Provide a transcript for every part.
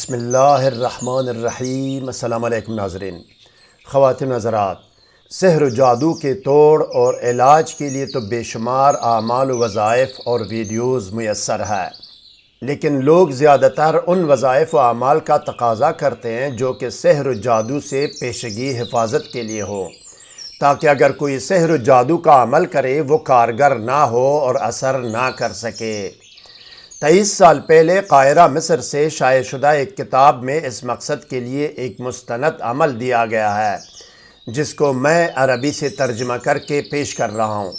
بسم اللہ الرحمن الرحیم۔ السلام علیکم ناظرین، خواتین حضرات، سحر و جادو کے توڑ اور علاج کے لیے تو بے شمار اعمال و وظائف اور ویڈیوز میسر ہے، لیکن لوگ زیادہ تر ان وظائف و اعمال کا تقاضا کرتے ہیں جو کہ سحر و جادو سے پیشگی حفاظت کے لیے ہو، تاکہ اگر کوئی سحر و جادو کا عمل کرے وہ کارگر نہ ہو اور اثر نہ کر سکے۔ 23 سال پہلے قاہرہ مصر سے شائع شدہ ایک کتاب میں اس مقصد کے لیے ایک مستند عمل دیا گیا ہے، جس کو میں عربی سے ترجمہ کر کے پیش کر رہا ہوں۔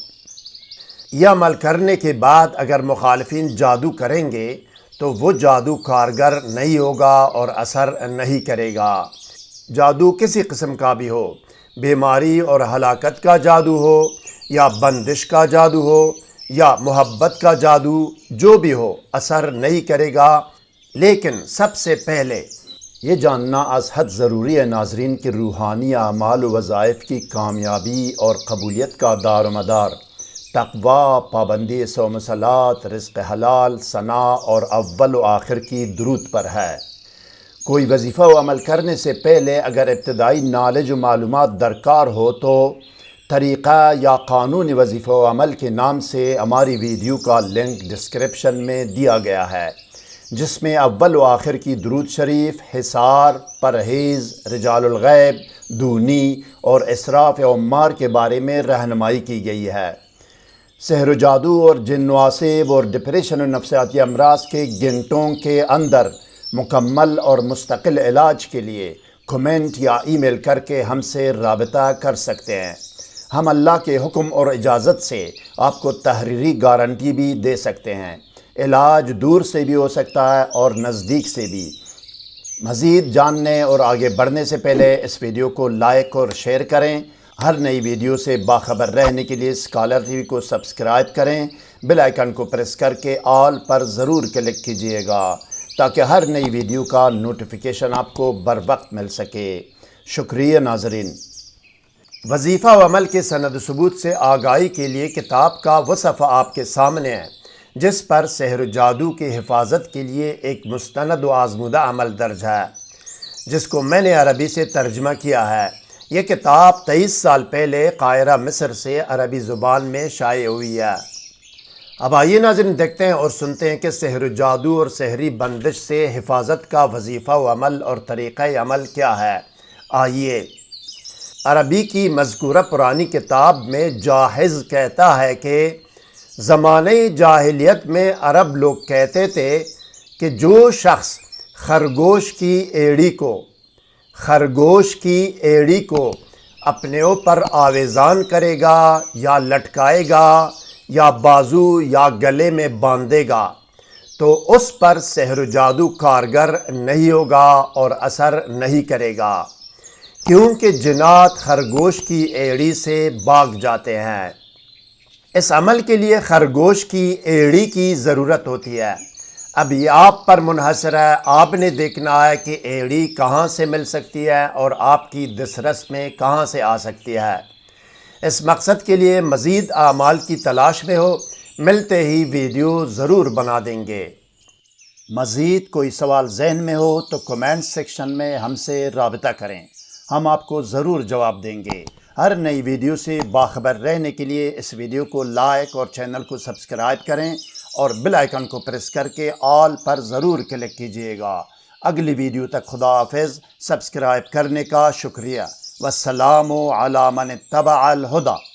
یہ عمل کرنے کے بعد اگر مخالفین جادو کریں گے تو وہ جادو کارگر نہیں ہوگا اور اثر نہیں کرے گا۔ جادو کسی قسم کا بھی ہو، بیماری اور ہلاکت کا جادو ہو یا بندش کا جادو ہو یا محبت کا جادو، جو بھی ہو اثر نہیں کرے گا۔ لیکن سب سے پہلے یہ جاننا از حد ضروری ہے ناظرین کہ روحانی اعمال و وظائف کی کامیابی اور قبولیت کا دار و مدار تقویٰ، پابندی صوم و صلات، رزق حلال، ثناء اور اول و آخر کی درود پر ہے۔ کوئی وظیفہ و عمل کرنے سے پہلے اگر ابتدائی نالج و معلومات درکار ہو تو طریقہ یا قانون وظیفہ و عمل کے نام سے ہماری ویڈیو کا لنک ڈسکرپشن میں دیا گیا ہے، جس میں اول و آخر کی درود شریف، حصار، پرہیز، رجال الغیب، دونی اور اسراف عمار کے بارے میں رہنمائی کی گئی ہے۔ سحر و جادو اور جن و عصیب اور ڈپریشن و نفسیاتی امراض کے گھنٹوں کے اندر مکمل اور مستقل علاج کے لیے کمنٹ یا ای میل کر کے ہم سے رابطہ کر سکتے ہیں۔ ہم اللہ کے حکم اور اجازت سے آپ کو تحریری گارنٹی بھی دے سکتے ہیں۔ علاج دور سے بھی ہو سکتا ہے اور نزدیک سے بھی۔ مزید جاننے اور آگے بڑھنے سے پہلے اس ویڈیو کو لائک اور شیئر کریں۔ ہر نئی ویڈیو سے باخبر رہنے کے لیے اسکالر ٹی وی کو سبسکرائب کریں۔ بیل آئیکن کو پریس کر کے آل پر ضرور کلک کیجئے گا تاکہ ہر نئی ویڈیو کا نوٹیفیکیشن آپ کو بر وقت مل سکے۔ شکریہ ناظرین۔ وظیفہ و عمل کے سند و ثبوت سے آگاہی کے لیے کتاب کا وہ صفحہ آپ کے سامنے ہے، جس پر سحر و جادو کی حفاظت کے لیے ایک مستند و آزمودہ عمل درج ہے، جس کو میں نے عربی سے ترجمہ کیا ہے۔ یہ کتاب 23 سال پہلے قاہرہ مصر سے عربی زبان میں شائع ہوئی ہے۔ اب آئیے ناظرین دیکھتے ہیں اور سنتے ہیں کہ سحر و جادو اور سحری بندش سے حفاظت کا وظیفہ و عمل اور طریقہ عمل کیا ہے۔ آئیے۔ عربی کی مذکورہ پرانی کتاب میں جاحظ کہتا ہے کہ زمانہ جاہلیت میں عرب لوگ کہتے تھے کہ جو شخص خرگوش کی ایڑی کو اپنے اوپر آویزان کرے گا یا لٹکائے گا یا بازو یا گلے میں باندھے گا تو اس پر سحر و جادو کارگر نہیں ہوگا اور اثر نہیں کرے گا، کیونکہ جنات خرگوش کی ایڑی سے بھاگ جاتے ہیں۔ اس عمل کے لیے خرگوش کی ایڑی کی ضرورت ہوتی ہے۔ اب یہ آپ پر منحصر ہے، آپ نے دیکھنا ہے کہ ایڑی کہاں سے مل سکتی ہے اور آپ کی دسترس میں کہاں سے آ سکتی ہے۔ اس مقصد کے لیے مزید اعمال کی تلاش میں ہو، ملتے ہی ویڈیو ضرور بنا دیں گے۔ مزید کوئی سوال ذہن میں ہو تو کمنٹ سیکشن میں ہم سے رابطہ کریں، ہم آپ کو ضرور جواب دیں گے۔ ہر نئی ویڈیو سے باخبر رہنے کے لیے اس ویڈیو کو لائک اور چینل کو سبسکرائب کریں اور بیل آئیکن کو پریس کر کے آل پر ضرور کلک کیجئے گا۔ اگلی ویڈیو تک خدا حافظ۔ سبسکرائب کرنے کا شکریہ۔ والسلام علی من اتبع الہدی۔